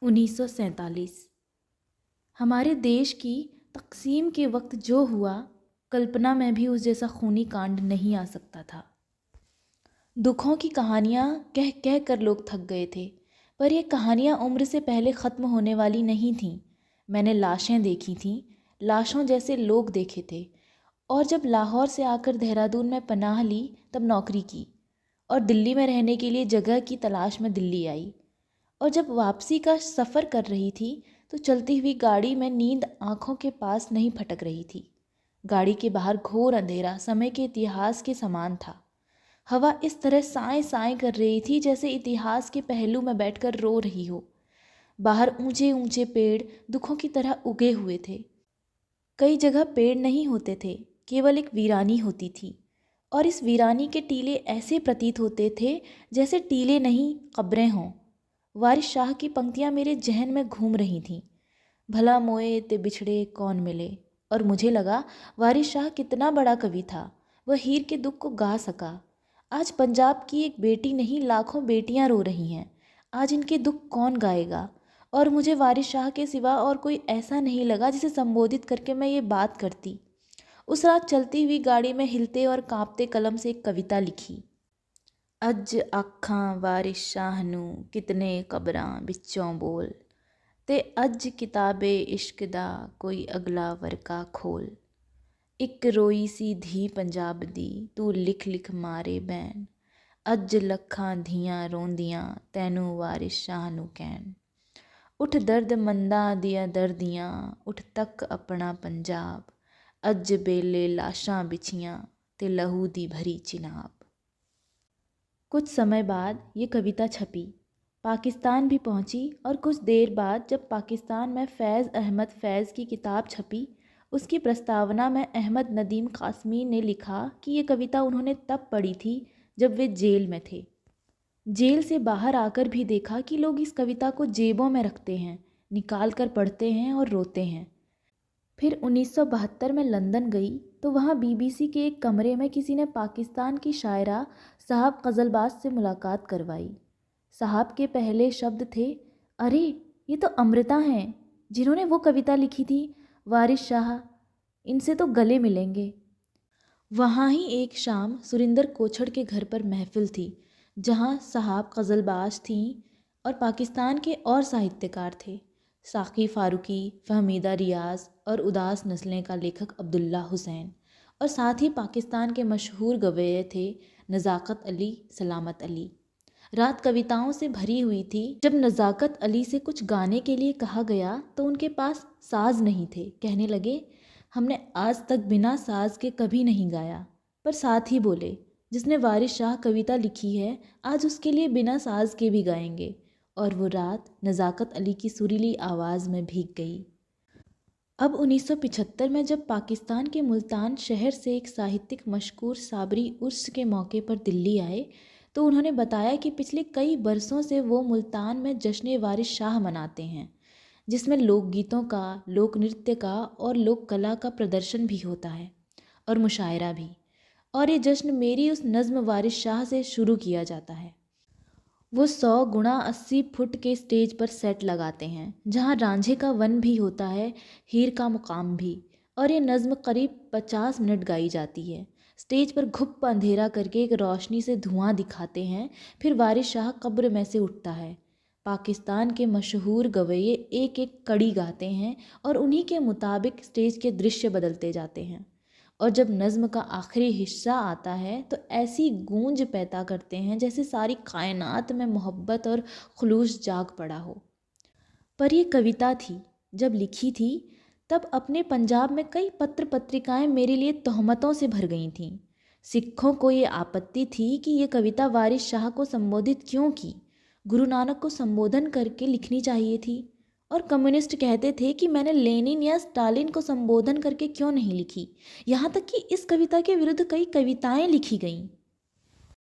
1947। हमारे देश की तक़सीम के वक्त जो हुआ, कल्पना में भी उस जैसा खूनी कांड नहीं आ सकता था। दुखों की कहानियाँ कह कह कर लोग थक गए थे, पर ये कहानियाँ उम्र से पहले ख़त्म होने वाली नहीं थीं। मैंने लाशें देखी थीं, लाशों जैसे लोग देखे थे। और जब लाहौर से आकर देहरादून में पनाह ली, तब नौकरी की और दिल्ली में रहने के लिए जगह की तलाश में दिल्ली आई। और जब वापसी का सफ़र कर रही थी, तो चलती हुई गाड़ी में नींद आँखों के पास नहीं फटक रही थी। गाड़ी के बाहर घोर अंधेरा समय के इतिहास के समान था। हवा इस तरह साएं साएं कर रही थी जैसे इतिहास के पहलू में बैठकर रो रही हो। बाहर ऊंचे ऊंचे पेड़ दुखों की तरह उगे हुए थे। कई जगह पेड़ नहीं होते थे, केवल एक वीरानी होती थी। और इस वीरानी के टीले ऐसे प्रतीत होते थे जैसे टीले नहीं, कब्रें हों। वारिस शाह की पंक्तियाँ मेरे जहन में घूम रही थीं। भला मोए ते बिछड़े कौन मिले। और मुझे लगा, वारिस शाह कितना बड़ा कवि था, वह हीर के दुख को गा सका। आज पंजाब की एक बेटी नहीं, लाखों बेटियां रो रही हैं। आज इनके दुख कौन गाएगा। और मुझे वारिस शाह के सिवा और कोई ऐसा नहीं लगा जिसे संबोधित करके मैं ये बात करती। उस रात चलती हुई गाड़ी में हिलते और कांपते कलम से एक कविता लिखी। अज आखां वारिस शाह नू कितने कबरां बिच्चों बोल, ते अज किताबे इश्क दा कोई अगला वर्का खोल। एक रोई सी धी पंजाब दी तू लिख लिख मारे बैन, अज लखां धियां रोंदियां तैनू वारिस शाह नू कहन। उठ दर्द मंदा दिया दर्दियां, उठ तक अपना पंजाब, अज बेले लाशां बिछियां ते लहू दी भरी चिनाब। कुछ समय बाद ये कविता छपी, पाकिस्तान भी पहुंची। और कुछ देर बाद जब पाकिस्तान में फ़ैज़ अहमद फ़ैज़ की किताब छपी, उसकी प्रस्तावना में अहमद नदीम कासमी ने लिखा कि ये कविता उन्होंने तब पढ़ी थी जब वे जेल में थे। जेल से बाहर आकर भी देखा कि लोग इस कविता को जेबों में रखते हैं, निकाल कर पढ़ते हैं और रोते हैं। फिर 1972 में लंदन गई तो वहाँ बीबीसी के एक कमरे में किसी ने पाकिस्तान की शायरा साहब ग़ज़लबाज से मुलाकात करवाई। साहब के पहले शब्द थे, अरे ये तो अमृता हैं जिन्होंने वो कविता लिखी थी, वारिस शाह, इनसे तो गले मिलेंगे। वहाँ ही एक शाम सुरिंदर कोछड़ के घर पर महफिल थी, जहाँ साहब ग़ज़लबाज थीं और पाकिस्तान के और साहित्यकार थे। साक़ी फ़ारूकी, फ़हमीदा रियाज़ और उदास नस्लें का लेखक अब्दुल्ला हुसैन, और साथ ही पाकिस्तान के मशहूर गवेये थे नज़ाकत अली, सलामत अली। रात कविताओं से भरी हुई थी। जब नज़ाकत अली से कुछ गाने के लिए कहा गया तो उनके पास साज़ नहीं थे। कहने लगे, हमने आज तक बिना साज़ के कभी नहीं गाया। पर साथ ही बोले, जिसने वारिस शाह कविता लिखी है, आज उसके लिए बिना साज़ के भी गाएंगे। और वो रात नज़ाकत अली की सुरीली आवाज़ में भीग गई। अब 1975 में जब पाकिस्तान के मुल्तान शहर से एक साहित्यिक मशहूर साबरी उर्स के मौके पर दिल्ली आए, तो उन्होंने बताया कि पिछले कई बरसों से वो मुल्तान में जश्न वारिस शाह मनाते हैं, जिसमें लोकगीतों का, लोक नृत्य का और लोक कला का प्रदर्शन भी होता है और मुशायरा भी। और ये जश्न मेरी उस नज़्म वारिस शाह से शुरू किया जाता है। वो 100 गुणा 80 फुट के स्टेज पर सेट लगाते हैं, जहाँ रांझे का वन भी होता है, हीर का मुकाम भी। और ये नज़्म करीब 50 मिनट गाई जाती है। स्टेज पर घुप अंधेरा करके एक रोशनी से धुआं दिखाते हैं, फिर वारिस शाह कब्र में से उठता है। पाकिस्तान के मशहूर गवैये एक एक कड़ी गाते हैं और उन्हीं के मुताबिक स्टेज के दृश्य बदलते जाते हैं। और जब नज़्म का आखिरी हिस्सा आता है तो ऐसी गूंज पैदा करते हैं जैसे सारी कायनात में मोहब्बत और खुलूस जाग पड़ा हो। पर ये कविता थी, जब लिखी थी तब अपने पंजाब में कई पत्र पत्रिकाएं मेरे लिए तोहमतों से भर गई थीं। सिखों को ये आपत्ति थी कि ये कविता वारिस शाह को संबोधित क्यों की, गुरु नानक को संबोधन करके लिखनी चाहिए थी। और कम्युनिस्ट कहते थे कि मैंने लेनिन या स्टालिन को संबोधन करके क्यों नहीं लिखी। यहाँ तक कि इस कविता के विरुद्ध कई कविताएं लिखी गईं।